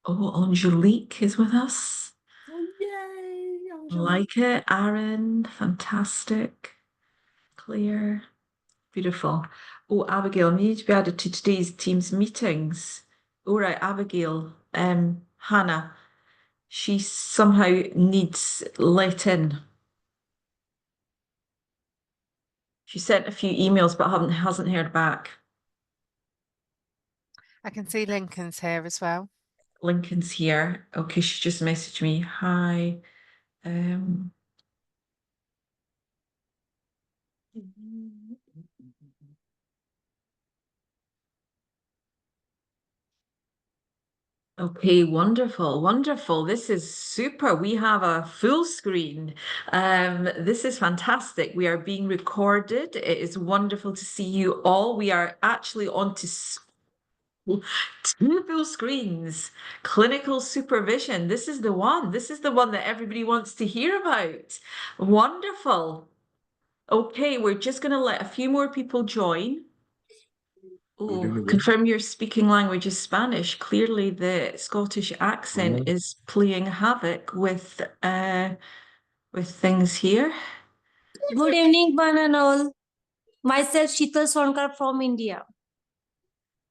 Oh, Angelique is with us. Oh, yay, Angelique. Like it. Aaron, fantastic. Claire, beautiful. Oh, Abigail, need to be added to today's Teams meetings. All right, Abigail, Hannah, she somehow needs let in. She sent a few emails but hasn't heard back. I can see Lincoln's here as well. Lincoln's here. Okay, she just messaged me. Hi. Um, Okay, wonderful, wonderful. This is super. We have a full screen. This is fantastic. We are being recorded. It is wonderful to see you all. We are actually on to two full screens. Clinical supervision. This is the one. This is the one that everybody wants to hear about. Wonderful. Okay, we're just going to let a few more people join. Oh, confirm your speaking language is Spanish. Clearly, the Scottish accent is playing havoc with things here. Good evening, one and all. Myself, Sheetal Sonkar from India.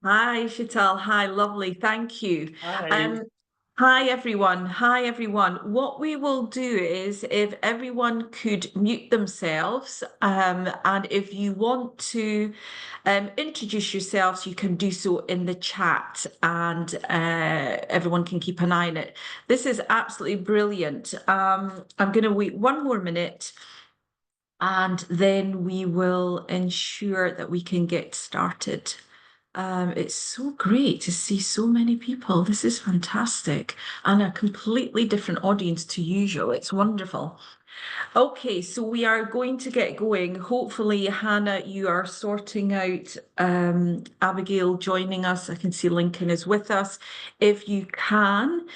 Hi, Shital. Hi, lovely. Thank you. Hi, everyone. Hi, everyone. What we will do is if everyone could mute themselves, and if you want to introduce yourselves, you can do so in the chat and everyone can keep an eye on it. This is absolutely brilliant. I'm going to wait one more minute and then we will ensure that we can get started. It's so great to see so many people. This is fantastic and a completely different audience to usual. It's wonderful. Okay, so we are going to get going. Hopefully, Hannah, you are sorting out Abigail joining us. I can see Lincoln is with us. If you can,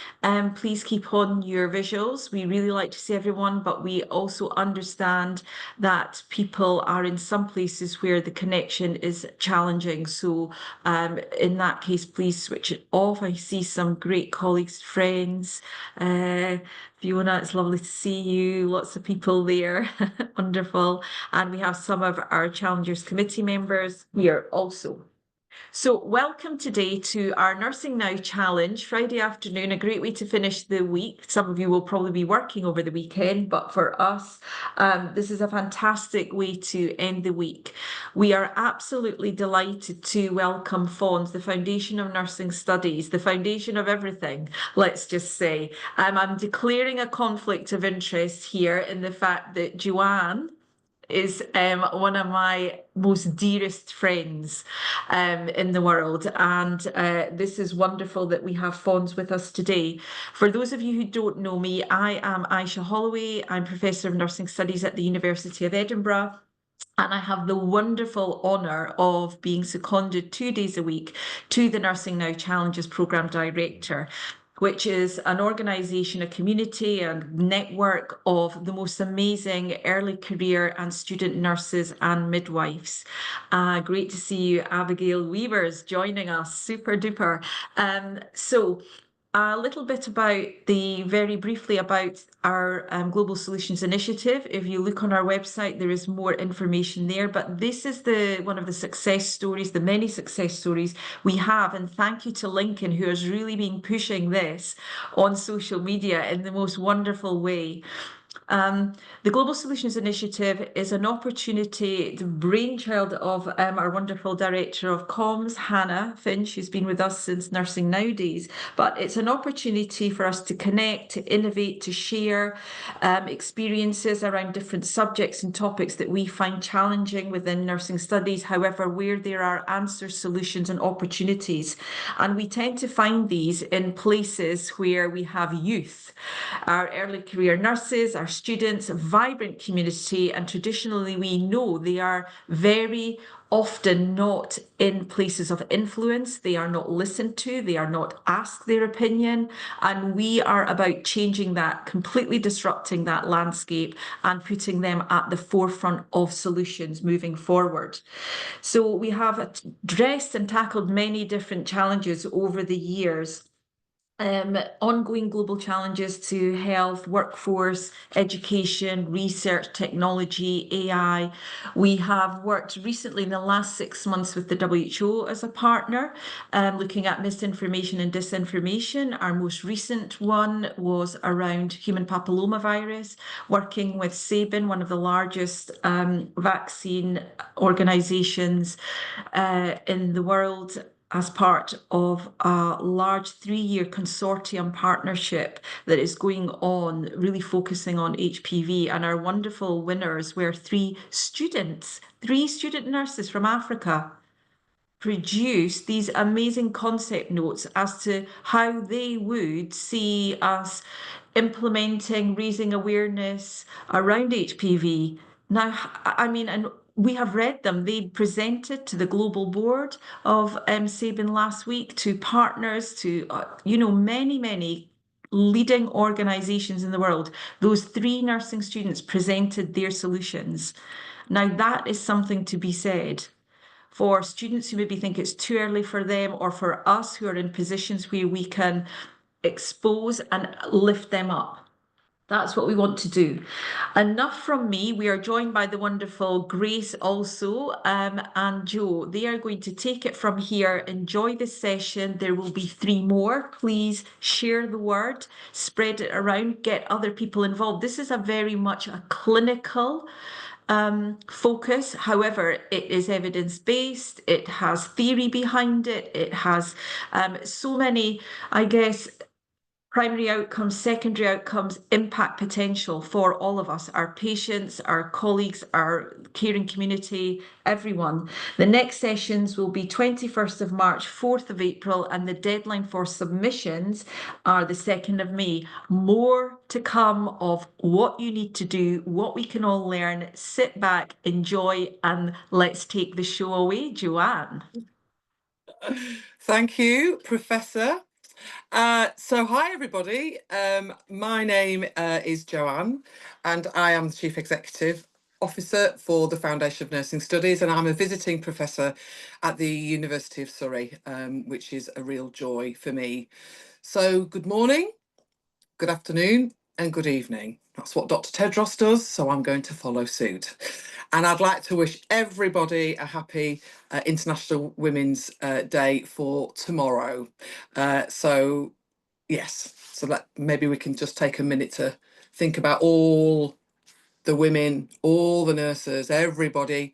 please keep on your visuals. We really like to see everyone, but we also understand that people are in some places where the connection is challenging. So in that case, please switch it off. I see some great colleagues, friends. Fiona, it's lovely to see you. Lots of people there. Wonderful. And we have some of our Challengers Committee members here also. So welcome today to our Nursing Now Challenge, Friday afternoon, a great way to finish the week. Some of you will probably be working over the weekend, but for us, this is a fantastic way to end the week. We are absolutely delighted to welcome FoNS, the Foundation of Nursing Studies, the foundation of everything, let's just say. I'm declaring a conflict of interest here in the fact that Joanne is one of my most dearest friends in the world. And this is wonderful that we have FoNS with us today. For those of you who don't know me, I am Aisha Holloway. I'm Professor of Nursing Studies at the University of Edinburgh. And I have the wonderful honour of being seconded 2 days a week to the Nursing Now Challenges Programme Director, which is an organisation, a community and network of the most amazing early career and student nurses and midwives. Great to see you, Abigail Weavers, joining us, super duper. So a little bit about very briefly about our Global Solutions Initiative. If you look on our website, there is more information there, but this is one of the success stories, the many success stories we have. And thank you to Lincoln, who has really been pushing this on social media in the most wonderful way. The Global Solutions Initiative is an opportunity, the brainchild of our wonderful Director of Comms, Hannah Finch, who's been with us since Nursing Nowadays. But it's an opportunity for us to connect, to innovate, to share experiences around different subjects and topics that we find challenging within nursing studies, however, where there are answers, solutions and opportunities. And we tend to find these in places where we have youth, our early career nurses, our students, a vibrant community, and traditionally we know they are very often not in places of influence. They are not listened to. They are not asked their opinion. And we are about changing that, completely disrupting that landscape and putting them at the forefront of solutions moving forward. So we have addressed and tackled many different challenges over the years. Ongoing global challenges to health, workforce, education, research, technology, AI. We have worked recently in the last 6 months with the WHO as a partner, looking at misinformation and disinformation. Our most recent one was around human papillomavirus, working with Sabin, one of the largest vaccine organizations in the world, as part of a large 3-year consortium partnership that is going on, really focusing on HPV. And our wonderful winners were three student nurses from Africa, produced these amazing concept notes as to how they would see us implementing, raising awareness around HPV. Now, I mean, and we have read them. They presented to the global board of Sabin last week, to partners, to, many leading organizations in the world. Those three nursing students presented their solutions. Now, that is something to be said for students who maybe think it's too early for them, or for us who are in positions where we can expose and lift them up. That's what we want to do. Enough from me. We are joined by the wonderful Grace also, and Joe. They are going to take it from here. Enjoy this session. There will be 3 more. Please share the word, spread it around, get other people involved. This is a very much a clinical focus. However, it is evidence-based. It has theory behind it. It has so many, I guess, primary outcomes, secondary outcomes, impact potential for all of us, our patients, our colleagues, our caring community, everyone. The next sessions will be 21st of March, 4th of April, and the deadline for submissions are the 2nd of May. More to come of what you need to do, what we can all learn. Sit back, enjoy, and let's take the show away, Joanne. Thank you, Professor. So hi everybody, my name is Joanne and I am the Chief Executive Officer for the Foundation of Nursing Studies, and I'm a visiting professor at the University of Surrey, which is a real joy for me. So good morning, good afternoon and good evening. That's what Dr. Tedros does, so I'm going to follow suit. And I'd like to wish everybody a happy International Women's Day for tomorrow. So yes, so that maybe we can just take a minute to think about all the women, all the nurses, everybody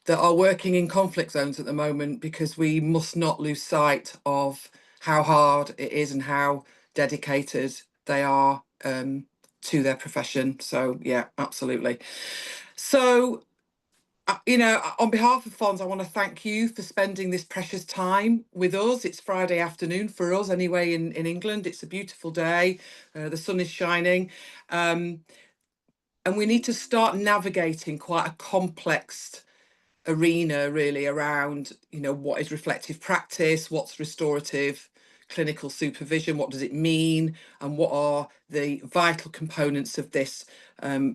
that are working in conflict zones at the moment, because we must not lose sight of how hard it is and how dedicated they are to their profession. So yeah, absolutely. So on behalf of FoNS, I want to thank you for spending this precious time with us. It's Friday afternoon for us anyway in England. It's a beautiful day. The sun is shining. And we need to start navigating quite a complex arena really around, what is reflective practice, what's restorative clinical supervision, what does it mean, and what are the vital components of this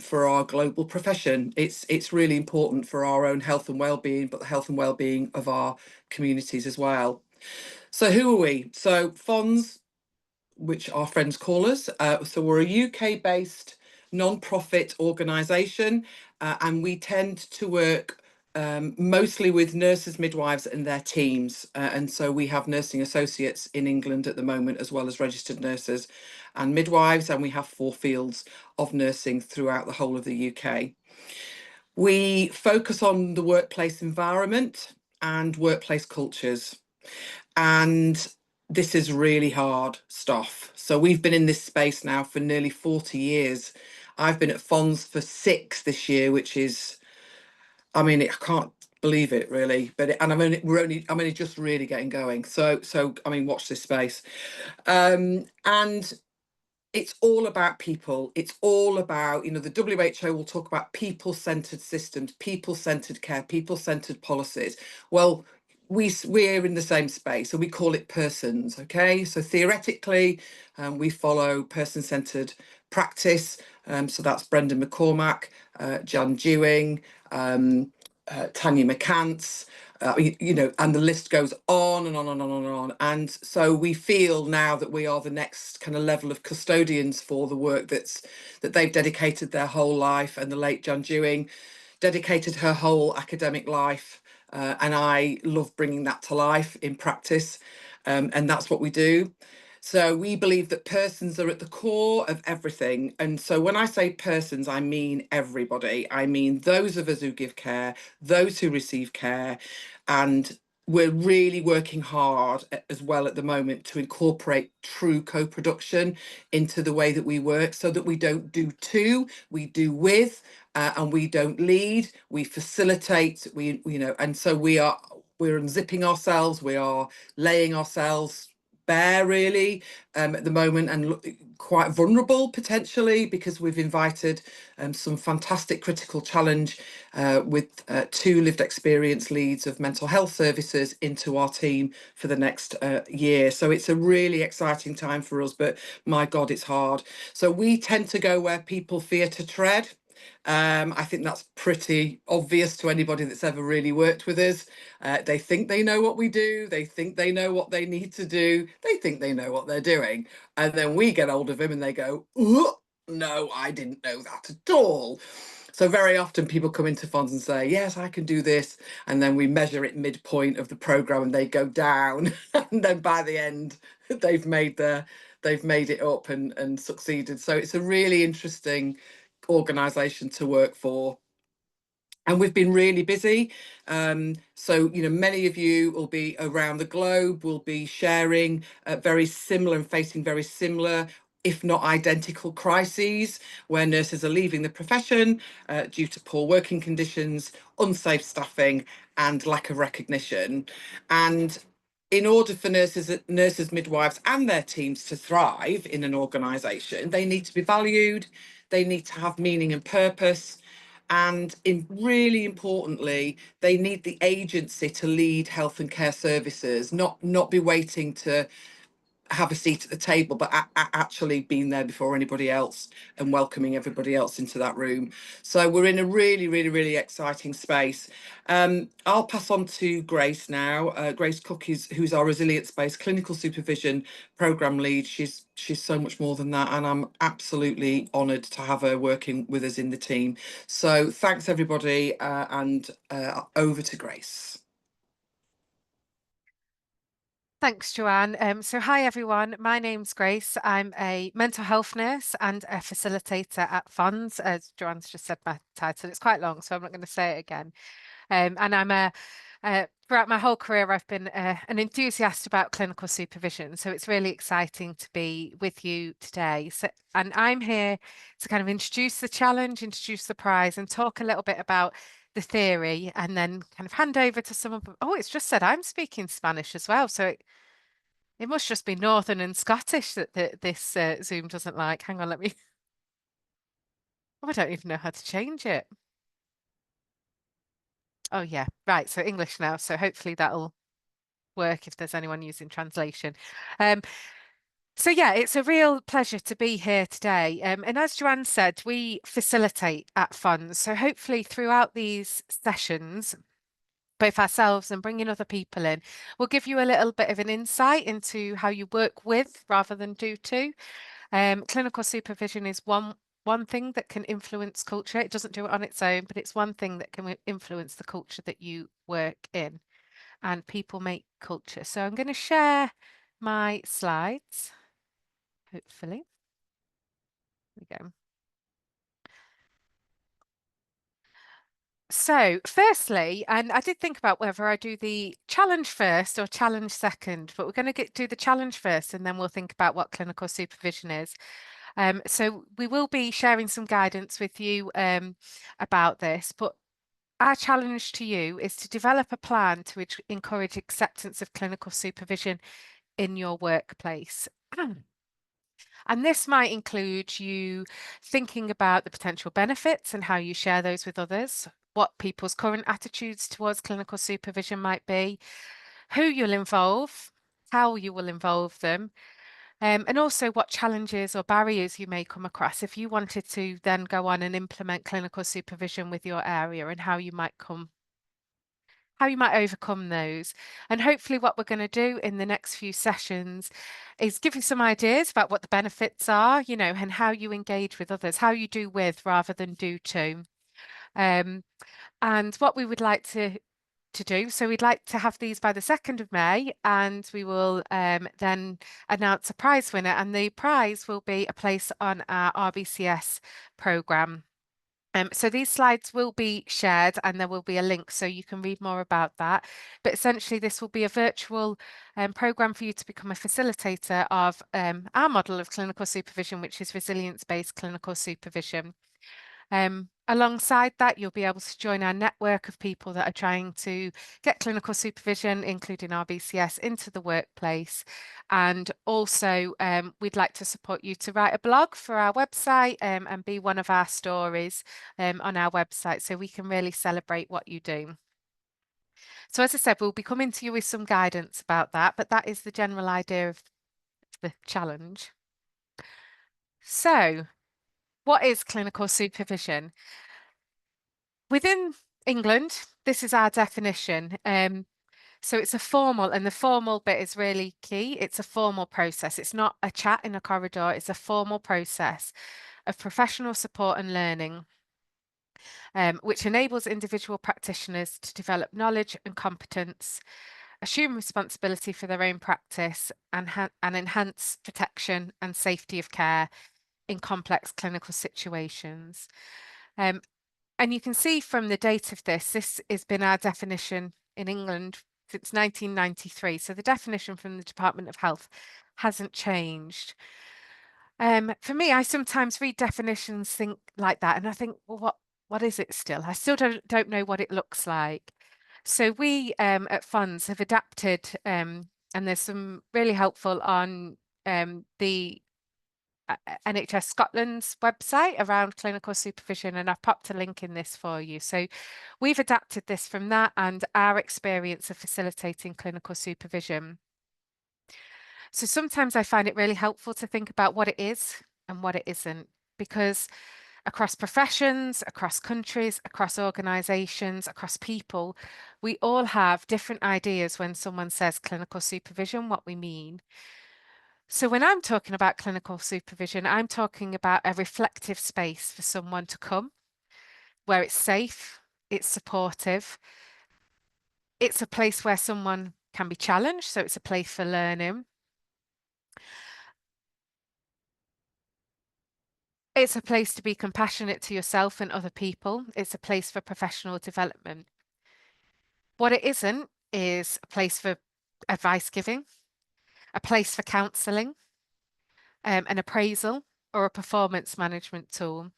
for our global profession. It's really important for our own health and well-being, but the health and well-being of our communities as well. So who are we? So FoNS, which our friends call us, so we're a UK-based non-profit organisation, and we tend to work mostly with nurses, midwives and their teams. And so we have nursing associates in England at the moment, as well as registered nurses and midwives, and we have 4 fields of nursing throughout the whole of the UK. We focus on the workplace environment and workplace cultures, and this is really hard stuff. So we've been in this space now for nearly 40 years. I've been at FoNS for 6 this year, which is, I mean, I can't believe it really, but I'm only just really getting going. So I mean, watch this space. And it's all about people. It's all about, you know, the WHO will talk about people-centered systems, people-centered care, people-centered policies. Well, we're in the same space, and we call it persons. Okay, so theoretically, we follow person-centered practice. So that's Brendan McCormack, Jan Dewing, Tanya McCants, you know, and the list goes on and on and on and on. And so we feel now that we are the next kind of level of custodians for the work that they've dedicated their whole life. And the late Jan Dewing dedicated her whole academic life. And I love bringing that to life in practice. And that's what we do. So we believe that persons are at the core of everything. And so when I say persons, I mean everybody. I mean those of us who give care, those who receive care. And we're really working hard as well at the moment to incorporate true co-production into the way that we work, so that we don't do to, we do with, and we don't lead, we facilitate, you know, and so we're unzipping ourselves, we are laying ourselves bare really at the moment, and quite vulnerable potentially, because we've invited some fantastic critical challenge with 2 lived experience leads of mental health services into our team for the next year. So it's a really exciting time for us, but my God, it's hard. So we tend to go where people fear to tread. I think that's pretty obvious to anybody that's ever really worked with us. They think they know what we do. They think they know what they need to do. They think they know what they're doing. And then we get hold of them and they go, no, I didn't know that at all. So very often people come into FoNS and say, yes, I can do this. And then we measure it midpoint of the programme and they go down. And then by the end, they've made it up and succeeded. So it's a really interesting organisation to work for. And we've been really busy. So, you know, many of you will be around the globe, will be sharing very similar and facing very similar, if not identical, crises where nurses are leaving the profession due to poor working conditions, unsafe staffing, and lack of recognition. And in order for nurses, midwives, and their teams to thrive in an organisation, they need to be valued, they need to have meaning and purpose. And really importantly, they need the agency to lead health and care services, not be waiting to have a seat at the table, but actually being there before anybody else and welcoming everybody else into that room. So we're in a really, really, really exciting space. I'll pass on to Grace now. Grace Cook who's our resilience-based clinical supervision program lead. She's so much more than that, and I'm absolutely honoured to have her working with us in the team. So thanks everybody, and over to Grace. Thanks, Joanne. So hi, everyone. My name's Grace. I'm a mental health nurse and a facilitator at FoNS. As Joanne's just said my title, it's quite long, so I'm not going to say it again. And I'm throughout my whole career, I've been an enthusiast about clinical supervision. So it's really exciting to be with you today. And I'm here to kind of introduce the challenge, introduce the prize, and talk a little bit about the theory, and then kind of hand over to someone. Oh, it's just said I'm speaking Spanish as well. So it must just be Northern and Scottish that this Zoom doesn't like. Hang on, let me. Oh, I don't even know how to change it. Oh, yeah. Right. So English now. So hopefully that'll work if there's anyone using translation. So yeah, it's a real pleasure to be here today. And as Joanne said, we facilitate at FoNS. So hopefully throughout these sessions, both ourselves and bringing other people in, we'll give you a little bit of an insight into how you work with rather than do to. Clinical supervision is one thing that can influence culture. It doesn't do it on its own, but it's one thing that can influence the culture that you work in, and people make culture. So I'm going to share my slides, hopefully. There we go. So firstly, and I did think about whether I do the challenge first or challenge second, but we're going to do the challenge first, and then we'll think about what clinical supervision is. So we will be sharing some guidance with you about this, but our challenge to you is to develop a plan to encourage acceptance of clinical supervision in your workplace. And this might include you thinking about the potential benefits and how you share those with others, what people's current attitudes towards clinical supervision might be, who you'll involve, how you will involve them, and also what challenges or barriers you may come across if you wanted to then go on and implement clinical supervision with your area, and how you might overcome those. And hopefully what we're going to do in the next few sessions is give you some ideas about what the benefits are, you know, and how you engage with others, how you do with rather than do to. And what we would like to do. So we'd like to have these by the 2nd of May, and we will then announce a prize winner, and the prize will be a place on our RBCS programme. So these slides will be shared and there will be a link so you can read more about that. But essentially this will be a virtual programme for you to become a facilitator of our model of clinical supervision, which is resilience-based clinical supervision. Alongside that, you'll be able to join our network of people that are trying to get clinical supervision, including RBCS, into the workplace. And also, we'd like to support you to write a blog for our website and be one of our stories on our website, so we can really celebrate what you do. So as I said, we'll be coming to you with some guidance about that, but that is the general idea of the challenge. So, what is clinical supervision? Within England, this is our definition. So it's a formal, and the formal bit is really key. It's a formal process. It's not a chat in a corridor. It's a formal process of professional support and learning, which enables individual practitioners to develop knowledge and competence, assume responsibility for their own practice, and enhance protection and safety of care in complex clinical situations. And you can see from the date of this has been our definition in England since 1993. So the definition from the Department of Health hasn't changed. For me, I sometimes read definitions, think like that, and I think, well, what is it still? I still don't know what it looks like. So we at FoNS have adapted, and there's some really helpful on the NHS Scotland's website around clinical supervision, and I've popped a link in this for you. So we've adapted this from that and our experience of facilitating clinical supervision. So sometimes I find it really helpful to think about what it is and what it isn't, because across professions, across countries, across organisations, across people, we all have different ideas when someone says clinical supervision, what we mean. So when I'm talking about clinical supervision, I'm talking about a reflective space for someone to come, where it's safe, it's supportive, it's a place where someone can be challenged, so it's a place for learning. It's a place to be compassionate to yourself and other people. It's a place for professional development. What it isn't is a place for advice giving, a place for counselling, an appraisal, or a performance management tool.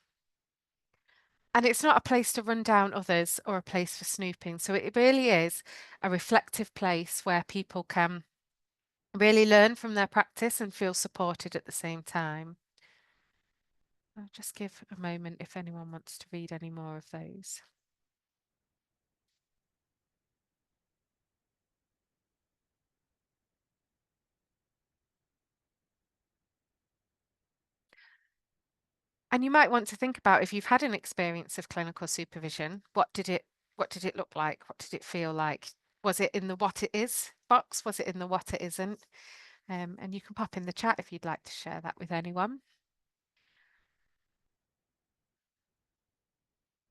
And it's not a place to run down others or a place for snooping. So it really is a reflective place where people can really learn from their practice and feel supported at the same time. I'll just give a moment if anyone wants to read any more of those. And you might want to think about, if you've had an experience of clinical supervision, what did it look like? What did it feel like? Was it in the what it is box? Was it in the what it isn't? And you can pop in the chat if you'd like to share that with anyone.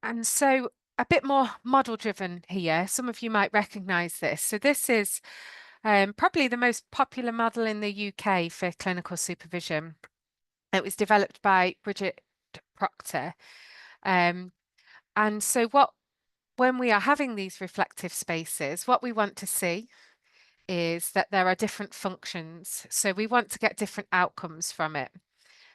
And so a bit more model driven here. Some of you might recognise this. So this is probably the most popular model in the UK for clinical supervision. It was developed by Bridget Proctor. And so when we are having these reflective spaces, what we want to see is that there are different functions. So we want to get different outcomes from it.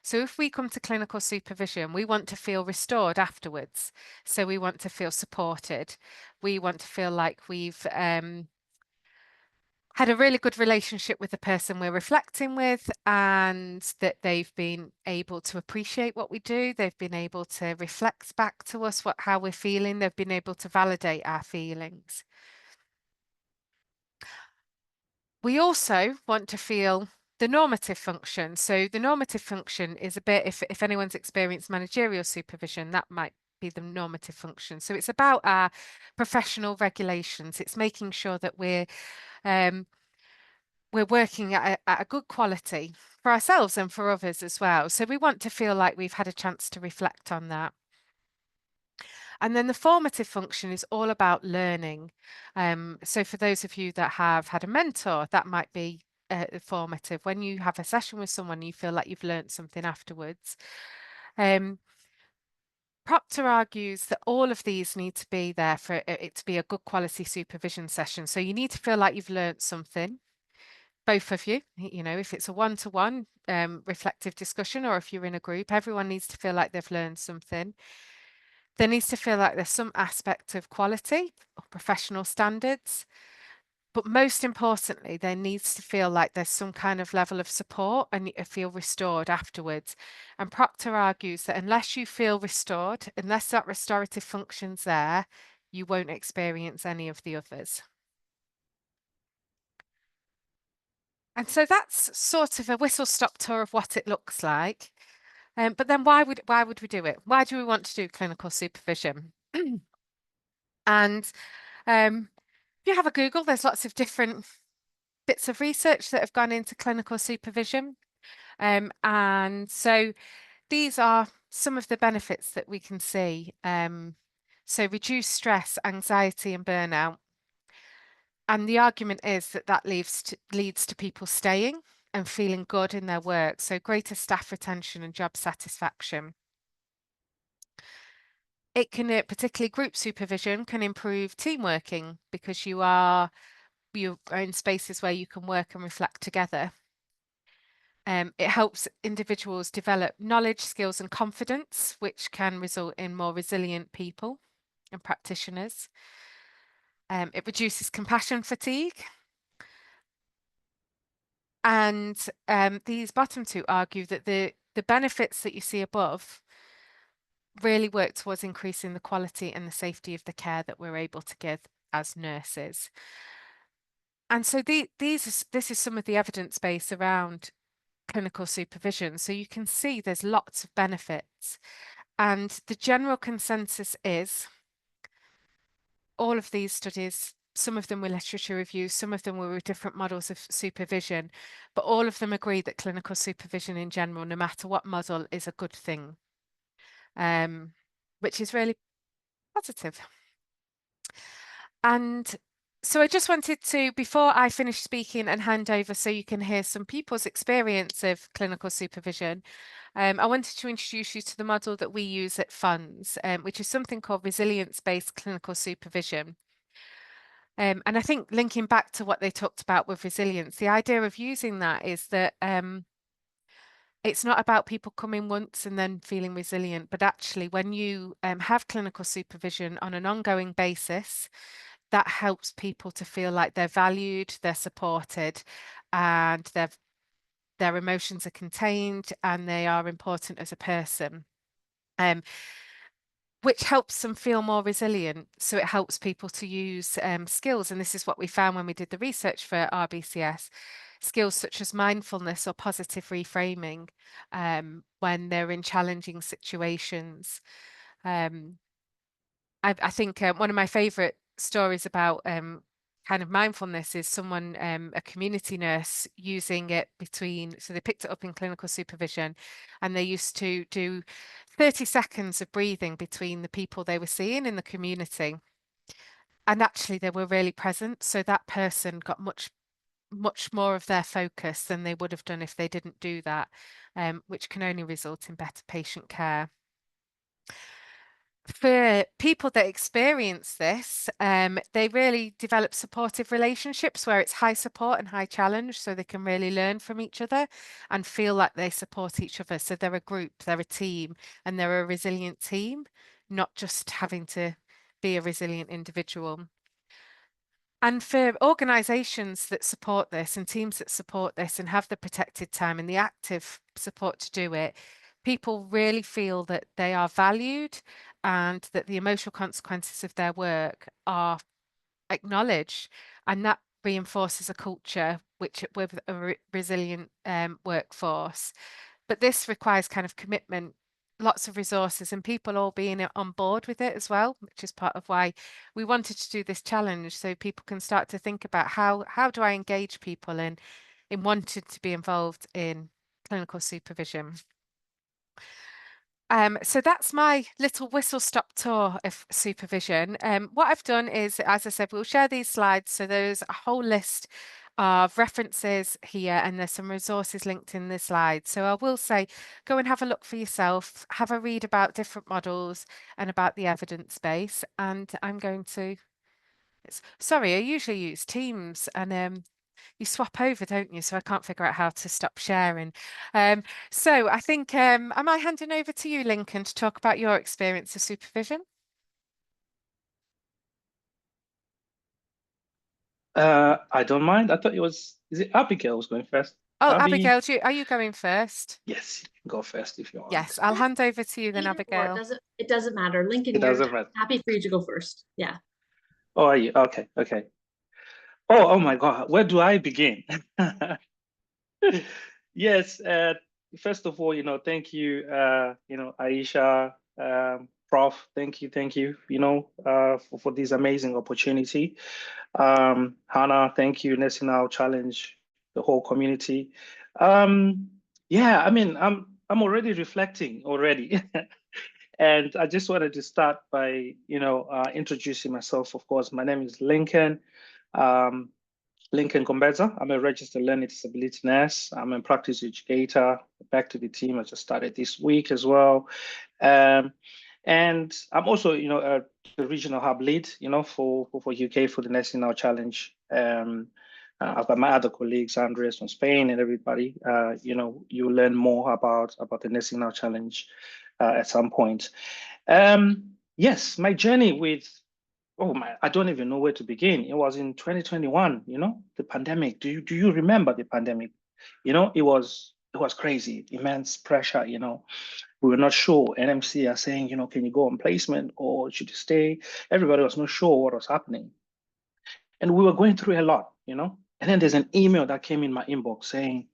So if we come to clinical supervision, we want to feel restored afterwards. So we want to feel supported. We want to feel like we've had a really good relationship with the person we're reflecting with, and that they've been able to appreciate what we do. They've been able to reflect back to us how we're feeling. They've been able to validate our feelings. We also want to feel the normative function. So the normative function is a bit, if anyone's experienced managerial supervision, that might be the normative function. So it's about our professional regulations. It's making sure that we're working at a good quality for ourselves and for others as well. So we want to feel like we've had a chance to reflect on that. And then the formative function is all about learning. So for those of you that have had a mentor, that might be formative. When you have a session with someone, you feel like you've learned something afterwards. Proctor argues that all of these need to be there for it to be a good quality supervision session. So you need to feel like you've learned something, both of you, if it's a one-to-one reflective discussion, or if you're in a group, everyone needs to feel like they've learned something. There needs to feel like there's some aspect of quality or professional standards. But most importantly, there needs to feel like there's some kind of level of support and you feel restored afterwards. And Proctor argues that unless you feel restored, unless that restorative function's there, you won't experience any of the others. And so that's sort of a whistle-stop tour of what it looks like. But then why would we do it? Why do we want to do clinical supervision? And if you have a Google, there's lots of different bits of research that have gone into clinical supervision. And so these are some of the benefits that we can see. So reduce stress, anxiety and burnout. And the argument is that leads to people staying and feeling good in their work. So greater staff retention and job satisfaction. It can, particularly group supervision, can improve team working because you are in spaces where you can work and reflect together. It helps individuals develop knowledge, skills and confidence, which can result in more resilient people and practitioners. It reduces compassion fatigue. And these bottom two argue that the benefits that you see above really work towards increasing the quality and the safety of the care that we're able to give as nurses. And so this is some of the evidence base around clinical supervision. So you can see there's lots of benefits. And the general consensus is all of these studies, some of them were literature reviews, some of them were with different models of supervision, but all of them agree that clinical supervision in general, no matter what model, is a good thing, which is really positive. And so I just wanted to, before I finish speaking and hand over so you can hear some people's experience of clinical supervision, I wanted to introduce you to the model that we use at FoNS, which is something called resilience-based clinical supervision. And I think linking back to what they talked about with resilience, the idea of using that is that it's not about people coming once and then feeling resilient, but actually when you have clinical supervision on an ongoing basis, that helps people to feel like they're valued, they're supported, and their emotions are contained and they are important as a person, which helps them feel more resilient. So it helps people to use skills. And this is what we found when we did the research for RBCS, skills such as mindfulness or positive reframing when they're in challenging situations. I think one of my favorite stories about kind of mindfulness is someone, a community nurse, using it so they picked it up in clinical supervision and they used to do 30 seconds of breathing between the people they were seeing in the community. And actually they were really present. So that person got much more of their focus than they would have done if they didn't do that, which can only result in better patient care. For people that experience this, they really develop supportive relationships where it's high support and high challenge, so they can really learn from each other and feel like they support each other. So they're a group, they're a team, and they're a resilient team, not just having to be a resilient individual. And for organisations that support this and teams that support this and have the protected time and the active support to do it, people really feel that they are valued and that the emotional consequences of their work are acknowledged, and that reinforces a culture with a resilient workforce. But this requires kind of commitment, lots of resources, and people all being on board with it as well, which is part of why we wanted to do this challenge, so people can start to think about how do I engage people in wanting to be involved in clinical supervision. So that's my little whistle-stop tour of supervision. What I've done is, as I said, we'll share these slides. So there's a whole list of references here, and there's some resources linked in the slides. So I will say, go and have a look for yourself, have a read about different models and about the evidence base. And I'm going to, sorry, I usually use Teams, and you swap over, don't you? So I can't figure out how to stop sharing. So I think, am I handing over to you, Lincoln, to talk about your experience of supervision? I don't mind. I thought is it Abigail was going first? Oh, Abby? Abigail, are you going first? Yes, you can go first if you want. Yes, I'll hand over to you then, Either or, Abigail. it doesn't matter. Lincoln, It doesn't matter. happy for you to go first. Yeah. Oh, are you? Okay, okay. Oh my God, where do I begin? Yes, first of all, thank you, Aisha, Prof, thank you, for this amazing opportunity. Hannah, thank you, National Challenge, the whole community. Yeah, I mean, I'm already reflecting already. And I just wanted to start by, introducing myself. Of course, my name is Lincoln. Lincoln Gombeza. I'm a registered learning disability nurse. I'm a practice educator. Back to the team. I just started this week as well. And I'm also, the regional hub lead, for UK for the Nursing Now Challenge. I've got my other colleagues, Andres from Spain, and everybody. You learn more about the Nursing Now Challenge at some point. Yes, my journey with I don't even know where to begin. It was in 2021, the pandemic. Do you remember the pandemic? It was crazy, immense pressure, We were not sure. NMC are saying, can you go on placement or should you stay? Everybody was not sure what was happening. And we were going through a lot, And then there's an email that came in my inbox saying,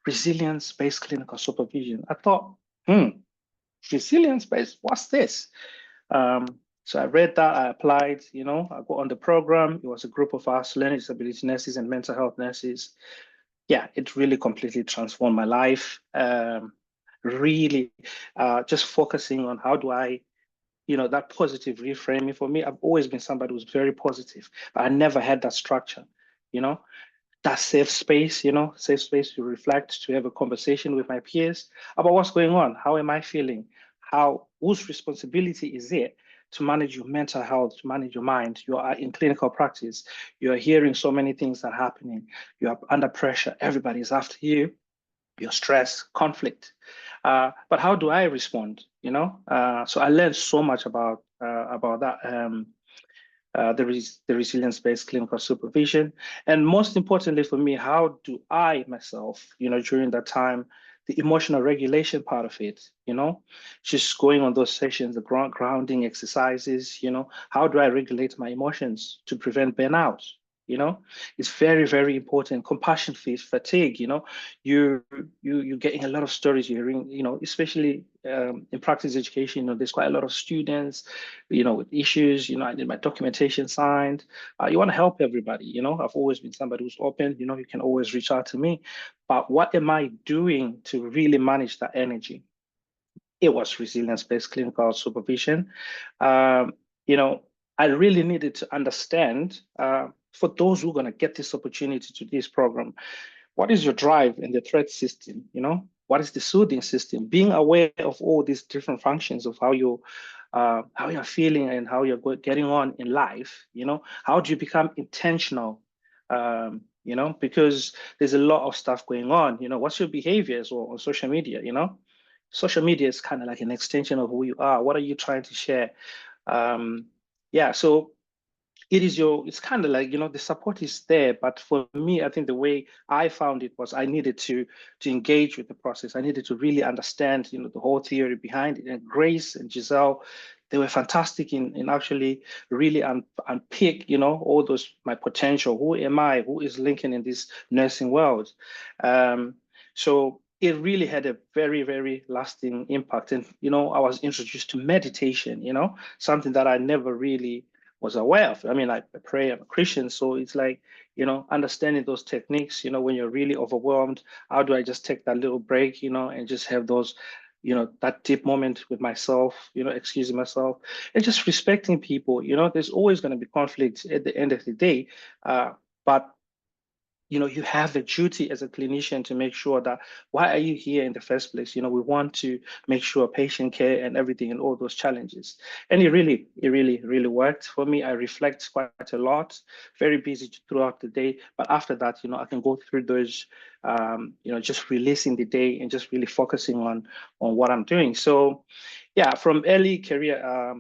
resilience-based clinical supervision. I thought, resilience-based, what's this? So I read that, I applied, I got on the program. It was a group of us, learning disability nurses and mental health nurses. Yeah, it really completely transformed my life. Really just focusing on how do I, that positive reframing. For me, I've always been somebody who's very positive, but I never had that structure, that safe space, safe space to reflect, to have a conversation with my peers about what's going on. How am I feeling? Whose responsibility is it to manage your mental health, to manage your mind? You are in clinical practice. You are hearing so many things that are happening. You are under pressure. Everybody is after you. Your stress, conflict. But how do I respond? So I learned so much about that. The resilience-based clinical supervision. And most importantly for me, how do I myself, during that time, the emotional regulation part of it, just going on those sessions, the grounding exercises, how do I regulate my emotions to prevent burnout? It's very, very important. Compassion fatigue, you're getting a lot of stories you're hearing, especially in practice education, there's quite a lot of students, with issues, I need my documentation signed. You want to help everybody, I've always been somebody who's open, you can always reach out to me. But what am I doing to really manage that energy? It was resilience-based clinical supervision. I really needed to understand, for those who are going to get this opportunity to this program, what is your drive in the threat system? What is the soothing system? Being aware of all these different functions of how you're feeling and how you're getting on in life. How do you become intentional? Because there's a lot of stuff going on. What's your behavior as well on social media? Social media is kind of like an extension of who you are. What are you trying to share? So it's kind of like, the support is there, but for me, I think the way I found it was I needed to engage with the process. I needed to really understand, the whole theory behind it. And Grace and Giselle, they were fantastic in actually really unpick, all those, my potential. Who am I? Who is Lincoln in this nursing world? So it really had a very, very lasting impact. And, I was introduced to meditation, something that I never really was aware of. I mean, I pray, I'm a Christian, so it's like, understanding those techniques, when you're really overwhelmed, how do I just take that little break, and just have those, that deep moment with myself, excusing myself and just respecting people. There's always going to be conflict at the end of the day, but you have a duty as a clinician to make sure that why are you here in the first place? We want to make sure patient care and everything and all those challenges. And it really, really worked for me. I reflect quite a lot, very busy throughout the day. But after that, I can go through those, just releasing the day and just really focusing on what I'm doing. So yeah, from early career,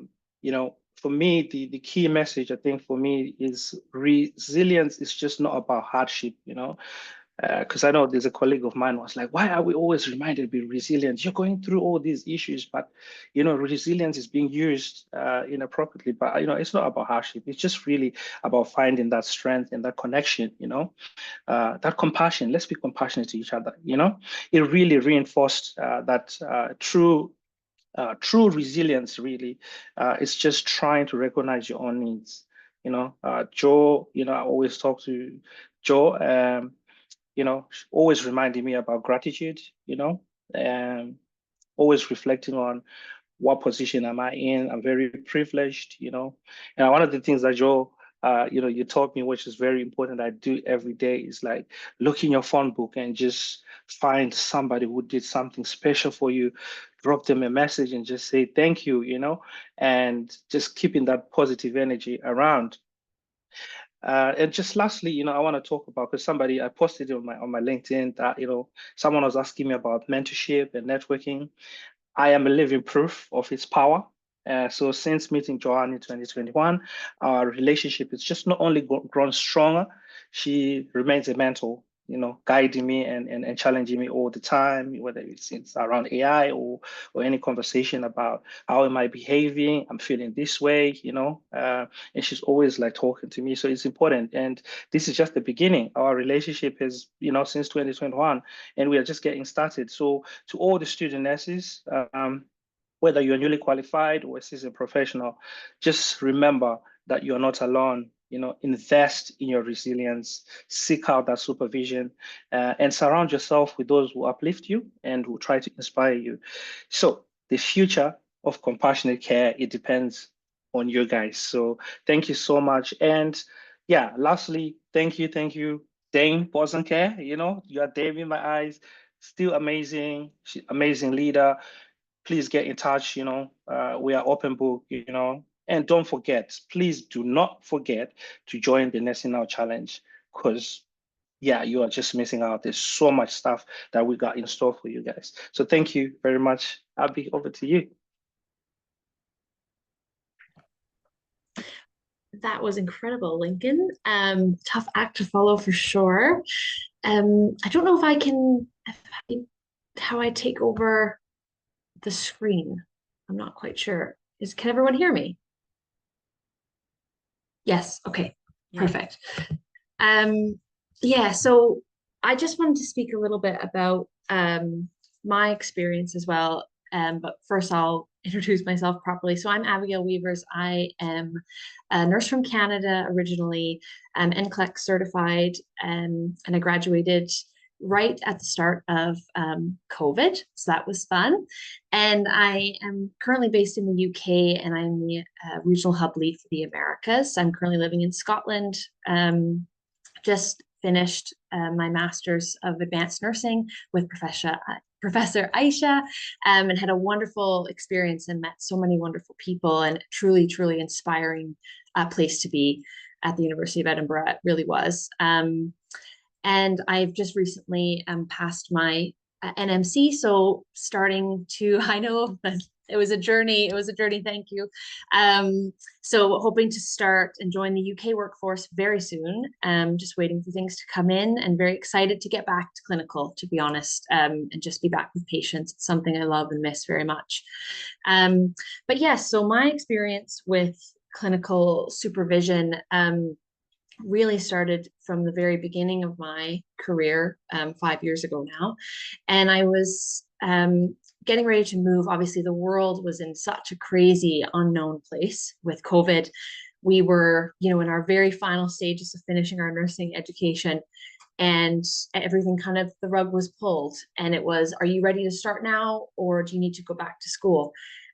for me, the key message, I think, for me is resilience is just not about hardship, because I know there's a colleague of mine was like, why are we always reminded to be resilient? You're going through all these issues, but, resilience is being used inappropriately. But, it's not about hardship. It's just really about finding that strength and that connection, that compassion. Let's be compassionate to each other, It really reinforced that true resilience really is just trying to recognize your own needs. Joe, I always talk to Joe, always reminding me about gratitude, always reflecting on what position am I in. I'm very privileged, And one of the things that Joe, you taught me, which is very important, I do every day, is like look in your phone book and just find somebody who did something special for you, drop them a message and just say thank you, and just keeping that positive energy around. And just lastly, I want to talk about, because I posted it on my LinkedIn that, someone was asking me about mentorship and networking. I am a living proof of its power. So since meeting Joanne in 2021, our relationship is just not only grown stronger, she remains a mentor, guiding me and challenging me all the time, whether it's around AI or any conversation about how am I behaving, I'm feeling this way, and she's always like talking to me. So it's important. And this is just the beginning. Our relationship is, since 2021, and we are just getting started. So to all the student nurses, whether you're newly qualified or a seasoned professional, just remember that you're not alone. Invest in your resilience, seek out that supervision, and surround yourself with those who uplift you and who try to inspire you. So the future of compassionate care, it depends on you guys. So thank you so much. And yeah, lastly, thank you, Dane Bosanquet. You are Dave in my eyes, still amazing, amazing leader. Please get in touch. We are open book, and don't forget, please do not forget to join the Nursing Now Challenge, because yeah, you are just missing out. There's so much stuff that we got in store for you guys. So thank you very much. Abby, over to you. That was incredible, Lincoln. Tough act to follow for sure. I don't know how I take over the screen. I'm not quite sure. Can everyone hear me? Yes, okay, perfect. Yeah, so I just wanted to speak a little bit about my experience as well. But first I'll introduce myself properly. So I'm Abigail Weavers. I am a nurse from Canada originally, NCLEX certified, and I graduated right at the start of COVID. So that was fun. And I am currently based in the UK, and I'm the regional hub lead for the Americas. I'm currently living in Scotland. Just finished my Master's of Advanced Nursing with Professor Aisha, and had a wonderful experience and met so many wonderful people, and truly, truly inspiring place to be at the University of Edinburgh. It really was. And I've just recently passed my NMC. So starting to, I know that it was a journey. Thank you. So hoping to start and join the UK workforce very soon. Just waiting for things to come in, and very excited to get back to clinical, to be honest, and just be back with patients. It's something I love and miss very much. But yes, so my experience with clinical supervision really started from the very beginning of my career 5 years ago now. And I was getting ready to move. Obviously, the world was in such a crazy unknown place with COVID. We were, in our very final stages of finishing our nursing education, and everything kind of, the rug was pulled, and it was, are you ready to start now, or do you need to go back to school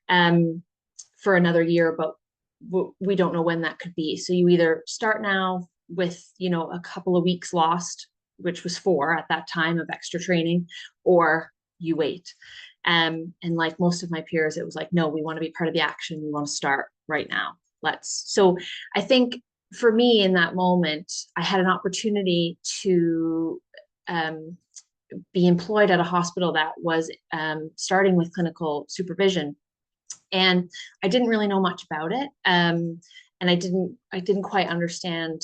for another year? But we don't know when that could be. So you either start now with, a couple of weeks lost, which was 4 at that time of extra training, or you wait. And like most of my peers, it was like, no, we want to be part of the action. We want to start right now. So I think for me in that moment, I had an opportunity to be employed at a hospital that was starting with clinical supervision. And I didn't really know much about it. And I didn't quite understand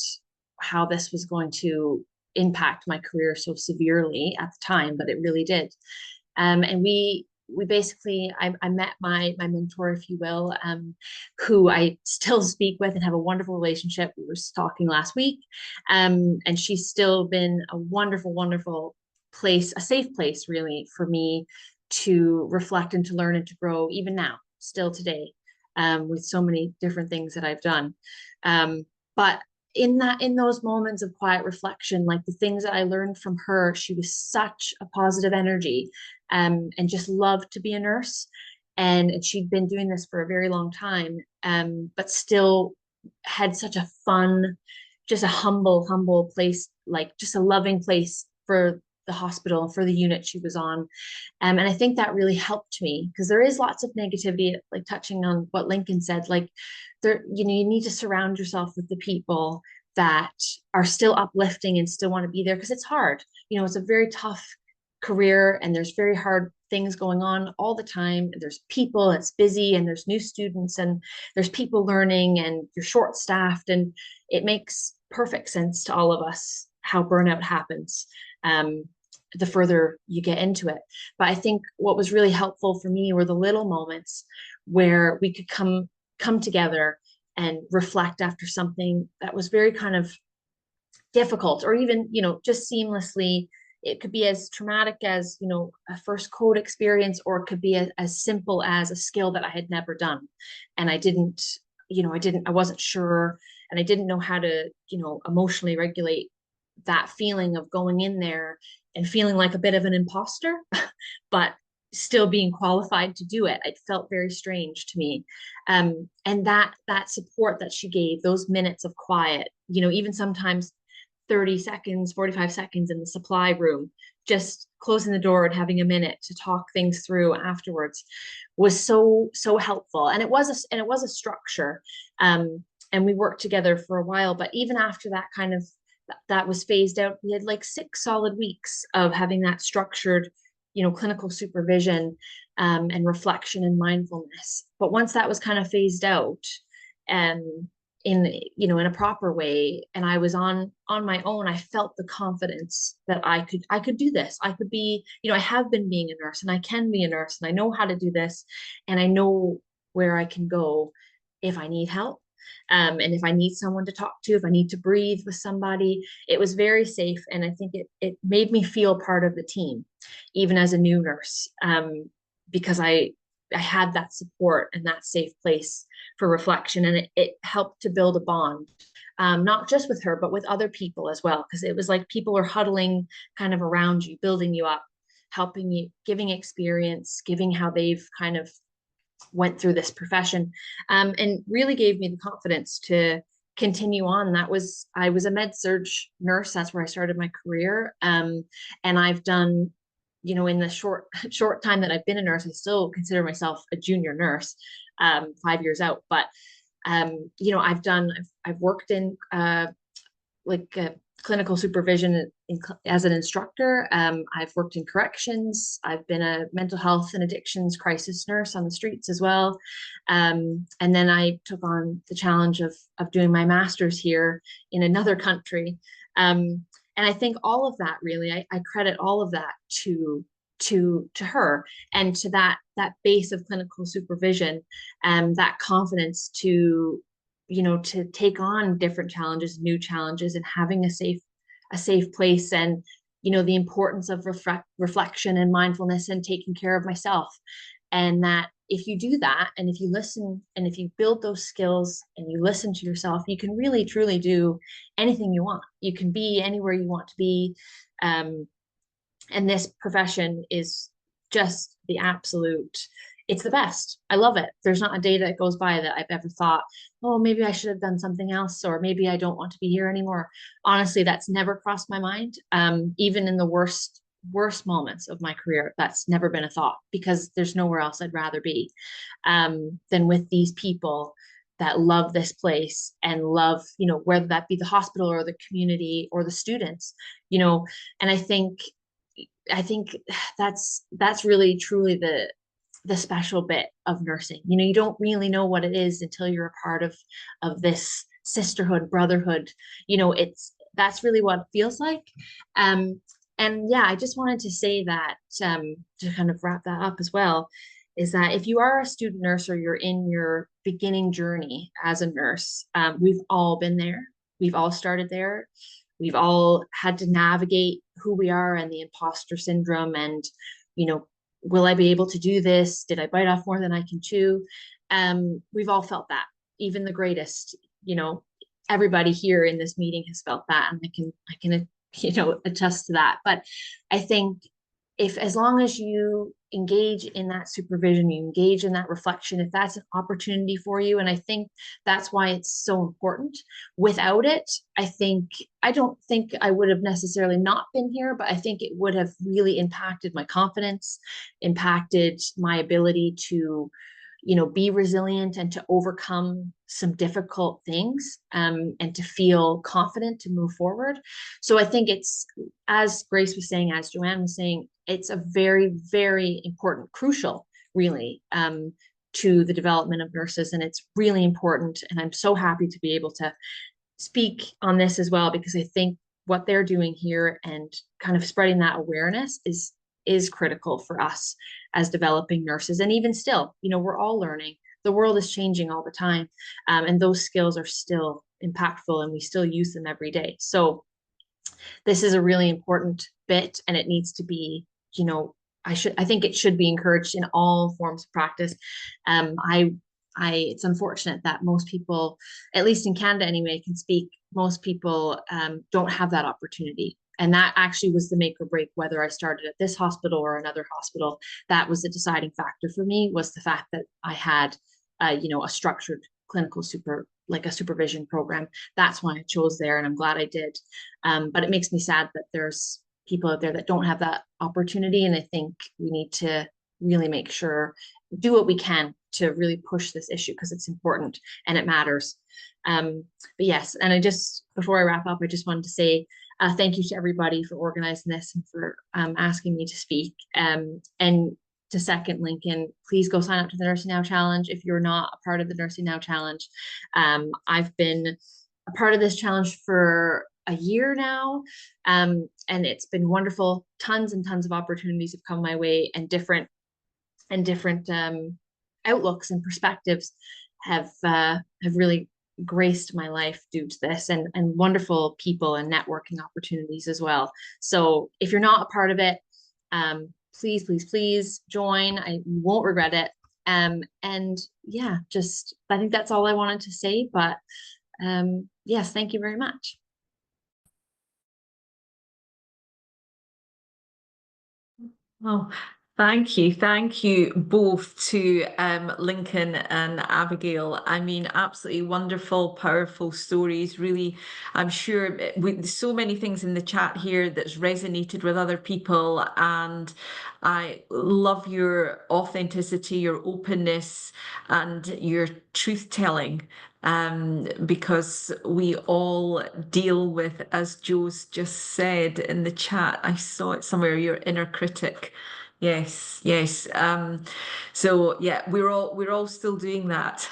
how this was going to impact my career so severely at the time, but it really did. And we basically, I met my mentor, if you will, who I still speak with and have a wonderful relationship. We were talking last week, and she's still been a wonderful, wonderful place, a safe place really for me to reflect and to learn and to grow, even now, still today, with so many different things that I've done. But in those moments of quiet reflection, like the things that I learned from her, she was such a positive energy, and just loved to be a nurse. And she'd been doing this for a very long time, but still had such a fun, just a humble place, like just a loving place for the hospital and for the unit she was on. And I think that really helped me, because there is lots of negativity, like touching on what Lincoln said, like there, you need to surround yourself with the people that are still uplifting and still want to be there, because it's hard. It's a very tough career, and there's very hard things going on all the time. There's people, it's busy, and there's new students, and there's people learning, and you're short staffed, and it makes perfect sense to all of us how burnout happens the further you get into it. But I think what was really helpful for me were the little moments where we could come together and reflect after something that was very kind of difficult, or even, just seamlessly. It could be as traumatic as, a first code experience, or it could be as simple as a skill that I had never done. And I wasn't sure, and I didn't know how to, emotionally regulate that feeling of going in there and feeling like a bit of an imposter, but still being qualified to do it. It felt very strange to me. And that support that she gave, those minutes of quiet, even sometimes 30 seconds, 45 seconds in the supply room, just closing the door and having a minute to talk things through afterwards, was so helpful. And it was a structure. And we worked together for a while, but even after that that was phased out, we had like 6 solid weeks of having that structured, clinical supervision, and reflection and mindfulness. But once that was kind of phased out, in a proper way, and I was on my own, I felt the confidence that I could do this. I could be, I have been being a nurse, and I can be a nurse, and I know how to do this, and I know where I can go if I need help. And if I need someone to talk to, if I need to breathe with somebody. It was very safe. And I think it made me feel part of the team, even as a new nurse, because I had that support and that safe place for reflection. And it helped to build a bond, not just with her, but with other people as well. Because it was like people are huddling kind of around you, building you up, helping you, giving experience, giving how they've kind of went through this profession, and really gave me the confidence to continue on. I was a med-surg nurse. That's where I started my career. And I've done, in the short time that I've been a nurse, I still consider myself a junior nurse, 5 years out. But, I've worked in clinical supervision as an instructor. I've worked in corrections. I've been a mental health and addictions crisis nurse on the streets as well. And then I took on the challenge of doing my master's here in another country. And I think all of that really, I credit all of that to her and to that base of clinical supervision and that confidence to to take on different challenges, new challenges, and having a safe place, and the importance of reflection and mindfulness and taking care of myself. And that if you do that, and if you listen, and if you build those skills and you listen to yourself, you can really truly do anything you want. You can be anywhere you want to be. And this profession is just the absolute, it's the best. I love it. There's not a day that goes by that I've ever thought, oh, maybe I should have done something else, or maybe I don't want to be here anymore. Honestly, that's never crossed my mind. Even in the worst moments of my career, that's never been a thought, because there's nowhere else I'd rather be than with these people that love this place and love, whether that be the hospital or the community or the students, and I think that's really truly the special bit of nursing. You don't really know what it is until you're a part of this sisterhood, brotherhood. That's really what it feels like. And yeah, I just wanted to say that to kind of wrap that up as well, is that if you are a student nurse or you're in your beginning journey as a nurse, we've all been there. We've all started there. We've all had to navigate who we are and the imposter syndrome and, will I be able to do this? Did I bite off more than I can chew? We've all felt that, even the greatest, everybody here in this meeting has felt that, and I can attest to that. But I think as long as you engage in that supervision, you engage in that reflection, if that's an opportunity for you, and I think that's why it's so important. Without it, I don't think I would have necessarily not been here, but I think it would have really impacted my confidence, impacted my ability to be resilient and to overcome some difficult things, and to feel confident to move forward. So I think it's, as Grace was saying, as Joanne was saying, it's a very, very important, crucial, really, to the development of nurses. And it's really important. And I'm so happy to be able to speak on this as well, because I think what they're doing here and kind of spreading that awareness is critical for us as developing nurses. And even still, we're all learning. The world is changing all the time. And those skills are still impactful, and we still use them every day. So this is a really important bit, and it needs to be, I think it should be encouraged in all forms of practice. It's unfortunate that most people, at least in Canada anyway, can speak. Most people don't have that opportunity. And that actually was the make or break, whether I started at this hospital or another hospital. That was the deciding factor for me, was the fact that I had, a structured clinical supervision program. That's why I chose there, and I'm glad I did. But it makes me sad that there's people out there that don't have that opportunity. And I think we need to really make sure, do what we can to really push this issue, because it's important and it matters. But yes, and before I wrap up, I just wanted to say thank you to everybody for organizing this and for asking me to speak. And to second Lincoln, please go sign up to the Nursing Now Challenge if you're not a part of the Nursing Now Challenge. I've been a part of this challenge for a year now, and it's been wonderful. Tons and tons of opportunities have come my way, and different outlooks and perspectives have really graced my life due to this, and wonderful people and networking opportunities as well. So if you're not a part of it, please, please, please join. You won't regret it. And yeah, I think that's all I wanted to say. But yes, thank you very much. Oh, thank you both to Lincoln and Abigail. I mean, absolutely wonderful, powerful stories. Really, I'm sure there's so many things in the chat here that's resonated with other people, and I love your authenticity, your openness, and your truth telling. because we all deal with, as Joe's just said in the chat, I saw it somewhere, your inner critic. Yes, yes. So yeah, we're all still doing that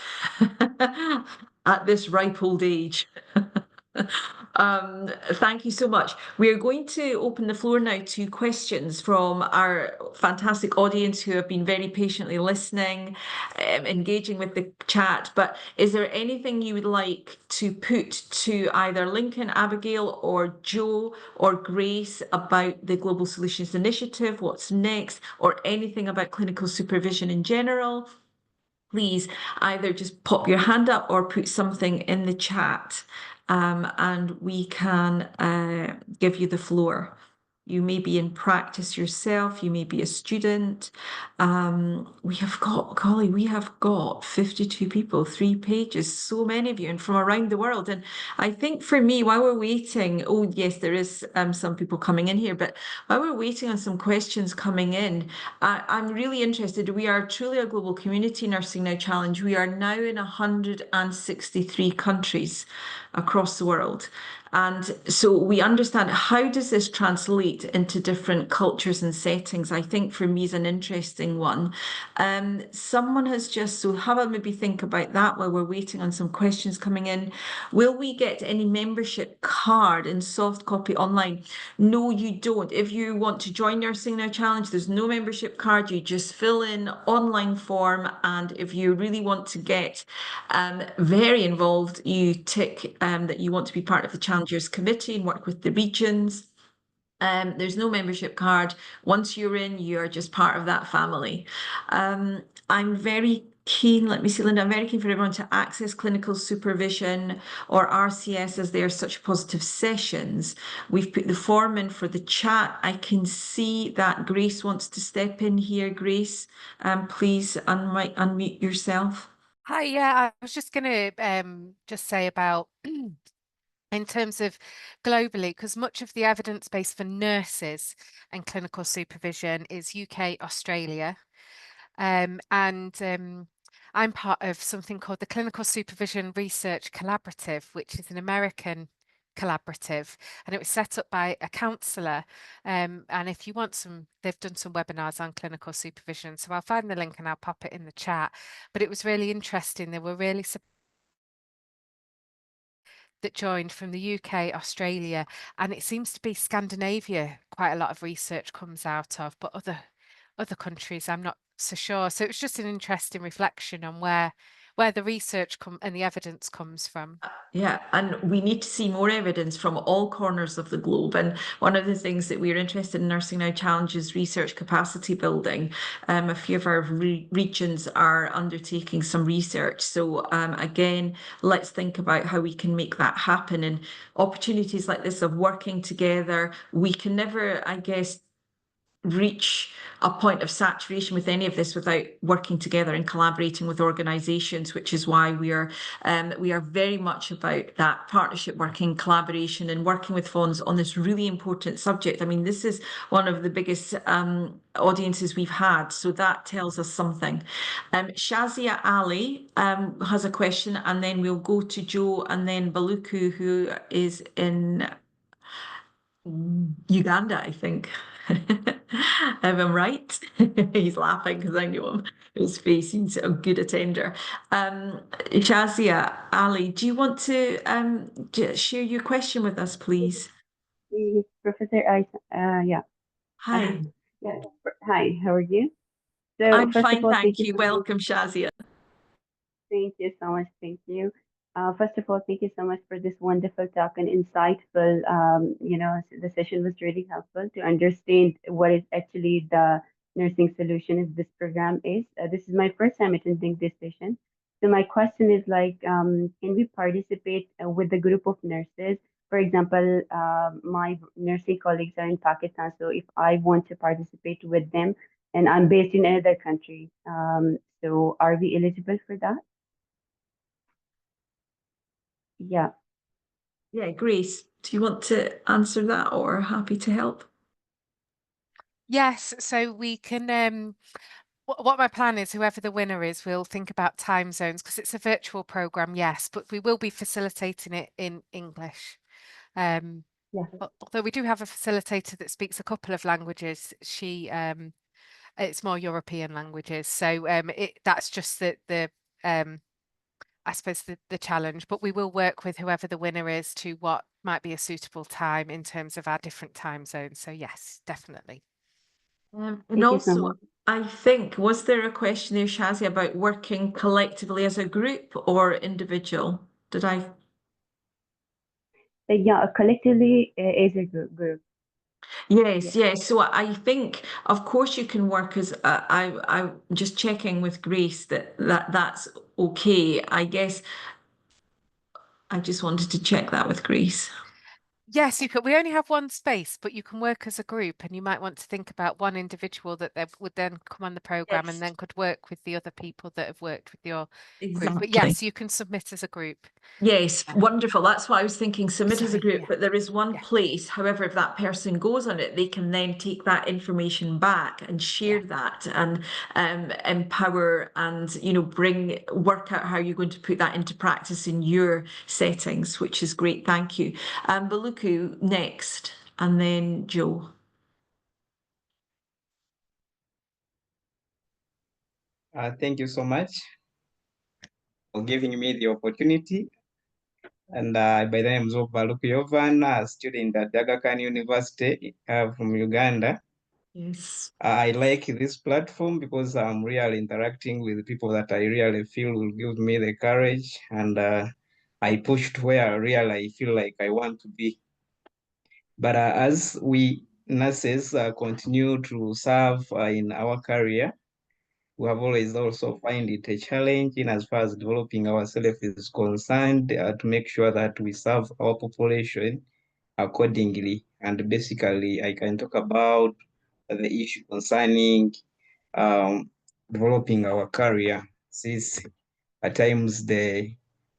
at this ripe old age. Thank you so much. We are going to open the floor now to questions from our fantastic audience who have been very patiently listening, engaging with the chat. But is there anything you would like to put to either Lincoln, Abigail, or Joe or Grace about the Global Solutions Initiative, what's next, or anything about clinical supervision in general? Please either just pop your hand up or put something in the chat, and we can give you the floor. You may be in practice yourself, you may be a student. We have got, Collie, we have got 52 people, 3 pages, so many of you, and from around the world. And I think for me, while we're waiting, oh yes, there is some people coming in here, but while we're waiting on some questions coming in, I'm really interested. We are truly a global community nursing now challenge. We are now in 163 countries across the world. And so we understand, how does this translate into different cultures and settings? I think for me is an interesting one. Someone has just, so have a maybe think about that while we're waiting on some questions coming in. Will we get any membership card in soft copy online? No, you don't. If you want to join Nursing Now Challenge, there's no membership card. You just fill in online form. And if you really want to get very involved, you tick that you want to be part of the Challengers Committee and work with the regions. There's no membership card. Once you're in, you're just part of that family. I'm very keen, let me see, Linda, I'm very keen for everyone to access clinical supervision or RCS as they are such positive sessions. We've put the form in for the chat. I can see that Grace wants to step in here. Grace, please unmute yourself. Hi, yeah, I was just going to just say about in terms of globally, because much of the evidence base for nurses and clinical supervision is UK, Australia, and I'm part of something called the Clinical Supervision Research Collaborative, which is an American collaborative, and it was set up by a counsellor. And if you want some, they've done some webinars on clinical supervision. So I'll find the link and I'll pop it in the chat. But it was really interesting. They were really that joined from the UK, Australia, and it seems to be Scandinavia. Quite a lot of research comes out of, but other countries, I'm not so sure. So it's just an interesting reflection on where the research and the evidence comes from. Yeah, and we need to see more evidence from all corners of the globe. And one of the things that we're interested in Nursing Now Challenge is research capacity building. A few of our regions are undertaking some research. So again, let's think about how we can make that happen. And opportunities like this of working together, we can never, I guess, reach a point of saturation with any of this without working together and collaborating with organizations, which is why we are very much about that partnership working, collaboration, and working with FoNS on this really important subject. I mean, this is one of the biggest audiences we've had, so that tells us something. Shazia Ali has a question, and then we'll go to Joe and then Baluku, who is in Uganda, I think. If I'm right. He's laughing because I know him. His face, he's a good attender. Shazia Ali, do you want to share your question with us, please? Yes, Professor, yeah. Hi. Yeah. Hi, how are you? So I'm first fine, of all, thank you. Welcome, Shazia. Thank you so much. Thank you. First of all, thank you so much for this wonderful talk and insightful. The session was really helpful to understand what is actually the nursing solution is this program is. This is my first time attending this session. So my question is like, can we participate with the group of nurses? For example, my nursing colleagues are in Pakistan, so if I want to participate with them, and I'm based in another country, so are we eligible for that? Yeah. Yeah, Grace, do you want to answer that or happy to help? Yes, so we can what my plan is, whoever the winner is, we'll think about time zones because it's a virtual program, yes, but we will be facilitating it in English. Although we do have a facilitator that speaks a couple of languages, it's more European languages. So that's just the I suppose the challenge, but we will work with whoever the winner is to what might be a suitable time in terms of our different time zones. So yes, definitely. And Thank you so also, much. I think, was there a question there, Shazia, about working collectively as a group or individual? Did I? Yeah, collectively as a group. Yes, Yes. yes. So I think, of course, you can work as I'm just checking with Grace that's okay. I guess I just wanted to check that with Grace. Yes, you could. We only have one space, but you can work as a group, and you might want to think about one individual that would then come on the program and Yes, then could work with the other people that have worked with your group. But exactly. yes, you can submit as a group. Yes, wonderful. That's why I was thinking submit as a Sorry, group, yeah. but there is one Yeah. place. However, if that person goes on it, they can then take that information back and share that and empower and, work out how you're going to put that into practice in your settings, which is great. Thank you. Baluku next, and then Joe. Thank you so much for giving me the opportunity. And by the name of Baluku Yovan, a student at Aga Khan University from Uganda. Yes. I like this platform because I'm really interacting with people that I really feel will give me the courage, and I pushed where really I feel like I want to be. But as we nurses continue to serve in our career, we have always also find it a challenge in as far as developing ourselves is concerned to make sure that we serve our population accordingly. And basically, I can talk about the issue concerning developing our career. Since at times the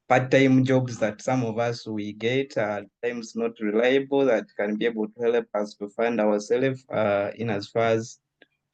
part-time jobs that some of us we get are at times not reliable, that can be able to help us to find ourselves in as far as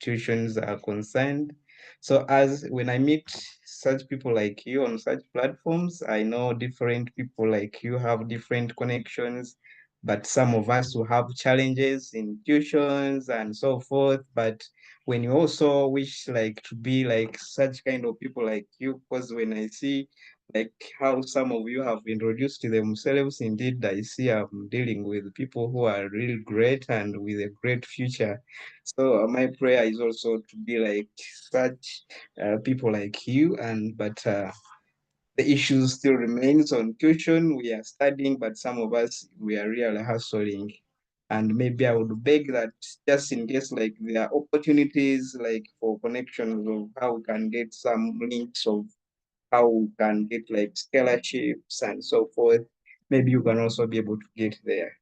tuitions are concerned. So as when I meet such people like you on such platforms, I know different people like you have different connections, but some of us will have challenges in tuitions and so forth. But when you also wish like to be like such kind of people like you, because when I see like how some of you have introduced themselves, indeed I see I'm dealing with people who are really great and with a great future. So my prayer is also to be like such people like you, and but the issue still remains on tuition. We are studying, but some of us we are really hustling. And maybe I would beg that just in case like there are opportunities like for connections of how we can get some links of how we can get like scholarships and so forth. Maybe you can also be able to get there.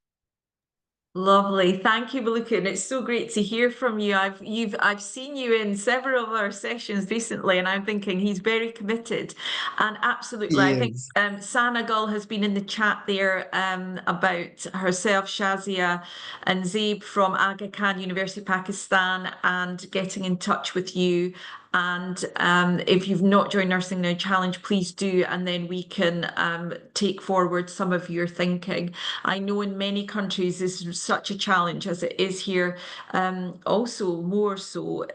Lovely. Thank you, Baluka. And it's so great to hear from you. I've seen you in several of our sessions recently, and I'm thinking he's very committed. And absolutely, I think Yes. Sana Gull has been in the chat there about herself, Shazia, and Zeeb from Aga Khan University, Pakistan, and getting in touch with you. And if you've not joined Nursing Now Challenge, please do, and then we can take forward some of your thinking. I know in many countries this is such a challenge as it is here, also more so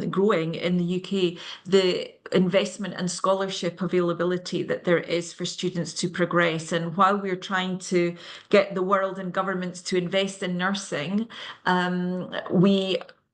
growing in the UK, the investment and scholarship availability that there is for students to progress. And while we're trying to get the world and governments to invest in nursing,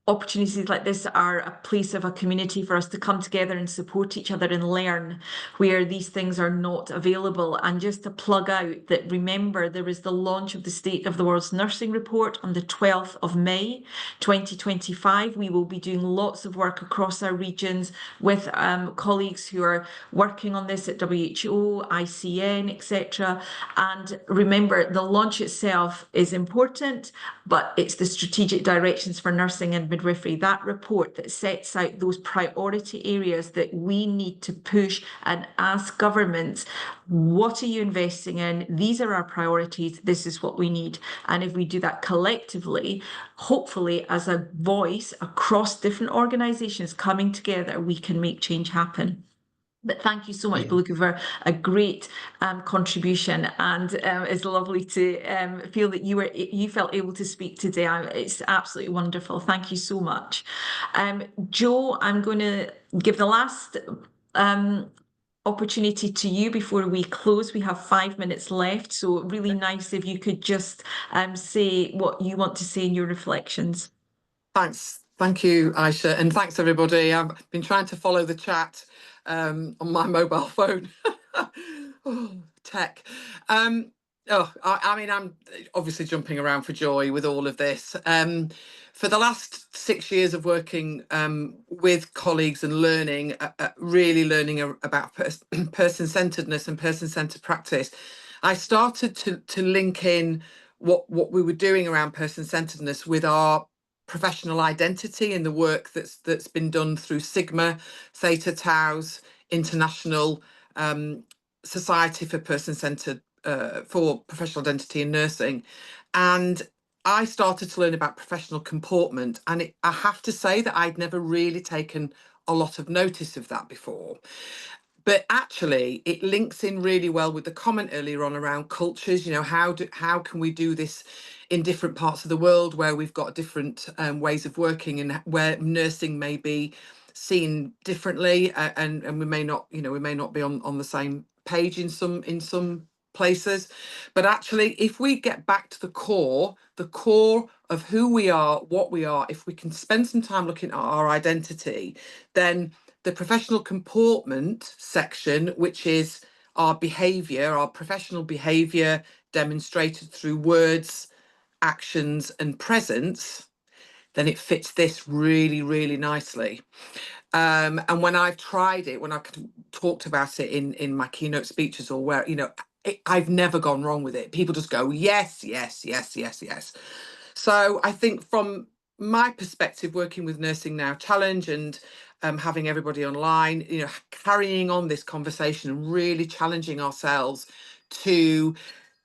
opportunities like this are a place of a community for us to come together and support each other and learn where these things are not available. And just to plug out that, remember, there is the launch of the State of the World's Nursing Report on the 12th of May 2025. We will be doing lots of work across our regions with colleagues who are working on this at WHO, ICN, etc. And remember, the launch itself is important, but it's the strategic directions for nursing and midwifery, that report that sets out those priority areas that we need to push and ask governments, what are you investing in? These are our priorities. This is what we need. And if we do that collectively, hopefully as a voice across different organisations coming together, we can make change happen. But thank you so much, Beluka, for a great contribution, and it's lovely to feel that you felt able to speak today. It's absolutely wonderful. Thank you so much. Jo, I'm going to give the last opportunity to you before we close. We have 5 minutes left, so really nice if you could just say what you want to say in your reflections. Thanks. Thank you, Aisha, and thanks everybody. I've been trying to follow the chat on my mobile phone. Oh, tech. I mean, I'm obviously jumping around for joy with all of this. For the last 6 years of working with colleagues and learning, really learning about person-centeredness and person-centered practice, I started to link in what we were doing around person-centeredness with our professional identity and the work that's been done through Sigma, Theta Tau's International Society for Person-Centered for Professional Identity in Nursing. And I started to learn about professional comportment, and I have to say that I'd never really taken a lot of notice of that before. But actually, it links in really well with the comment earlier on around cultures. You know, how can we do this in different parts of the world where we've got different ways of working, and where nursing may be seen differently, and we may not, you know, we may not be on the same page in some places. But actually, if we get back to the core of who we are, what we are, if we can spend some time looking at our identity, then the professional comportment section, which is our behaviour, our professional behaviour demonstrated through words, actions and presence, then it fits this really, really nicely. And when I've tried it, when I've talked about it in my keynote speeches or where, you know, I've never gone wrong with it. People just go, yes, yes, yes, yes, yes. So I think from my perspective, working with Nursing Now Challenge and having everybody online, you know, carrying on this conversation and really challenging ourselves to,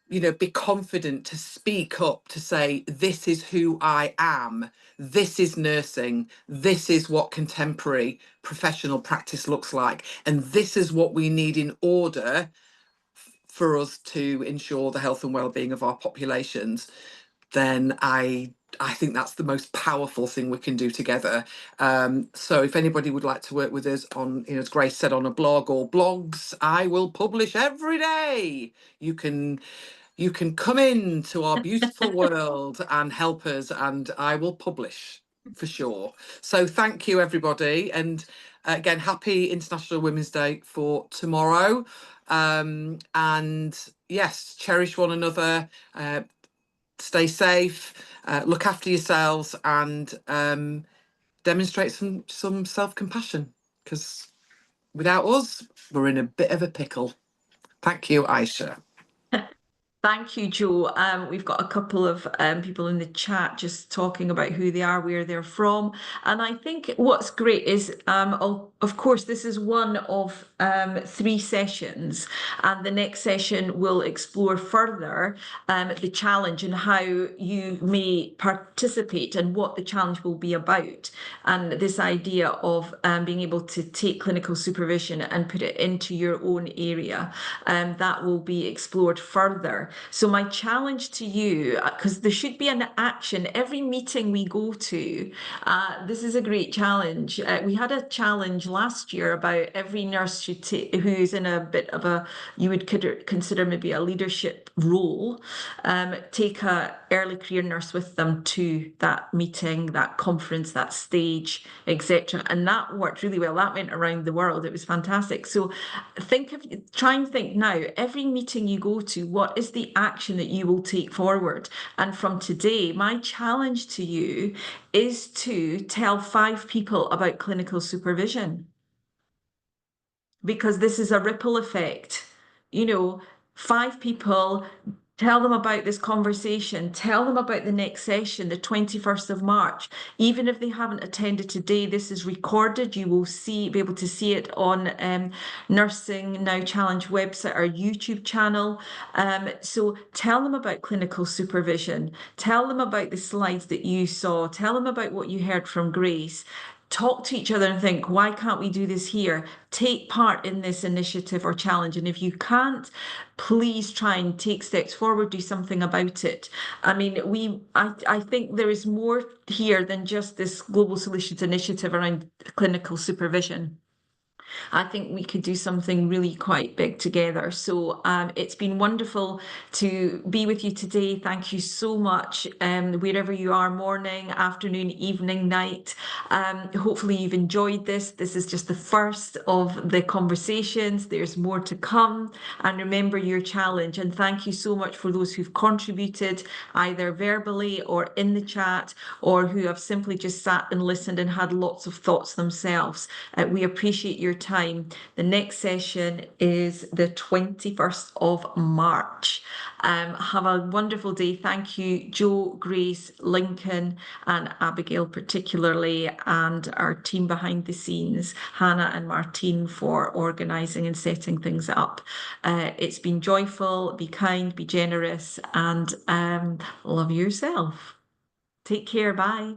you know, be confident to speak up, to say, this is who I am, this is nursing, this is what contemporary professional practice looks like, and this is what we need in order for us to ensure the health and well-being of our populations, then I think that's the most powerful thing we can do together. So if anybody would like to work with us on, you know, as Grace said, on a blog or blogs, I will publish every day. You can come into our beautiful world and help us, and I will publish for sure. So thank you, everybody. And again, happy International Women's Day for tomorrow. And yes, cherish one another. Stay safe, look after yourselves, and demonstrate some self-compassion, because without us, we're in a bit of a pickle. Thank you, Aisha. Thank you, Jo. We've got a couple of people in the chat just talking about who they are, where they're from. And I think what's great is, of course, this is one of 3 sessions. And the next session will explore further the challenge and how you may participate and what the challenge will be about. And this idea of being able to take clinical supervision and put it into your own area, that will be explored further. So my challenge to you, because there should be an action every meeting we go to, this is a great challenge. We had a challenge last year about every nurse should who's in a bit of a, you would consider maybe a leadership role, take a early career nurse with them to that meeting, that conference, that stage, etc. And that worked really well. That went around the world. It was fantastic. So try and think now, every meeting you go to, what is the action that you will take forward? And from today, my challenge to you is to tell 5 people about clinical supervision, because this is a ripple effect. You know, 5 people Tell them about this conversation. Tell them about the next session, the 21st of March. Even if they haven't attended today, this is recorded. You will be able to see it on Nursing Now Challenge website or YouTube channel. So tell them about clinical supervision. Tell them about the slides that you saw. Tell them about what you heard from Grace. Talk to each other and think, why can't we do this here? Take part in this initiative or challenge. And if you can't, please try and take steps forward, do something about it. I mean, I think there is more here than just this Global Solutions Initiative around clinical supervision. I think we could do something really quite big together. So it's been wonderful to be with you today. Thank you so much, wherever you are, morning, afternoon, evening, night. Hopefully you've enjoyed this. This is just the first of the conversations. There's more to come. And remember your challenge. And thank you so much for those who've contributed either verbally or in the chat, or who have simply just sat and listened and had lots of thoughts themselves. We appreciate your time. The next session is the 21st of March. Have a wonderful day. Thank you, Jo, Grace, Lincoln, and Abigail particularly, and our team behind the scenes, Hannah and Martine, for organising and setting things up. It's been joyful. Be kind, be generous, and love yourself. Take care. Bye.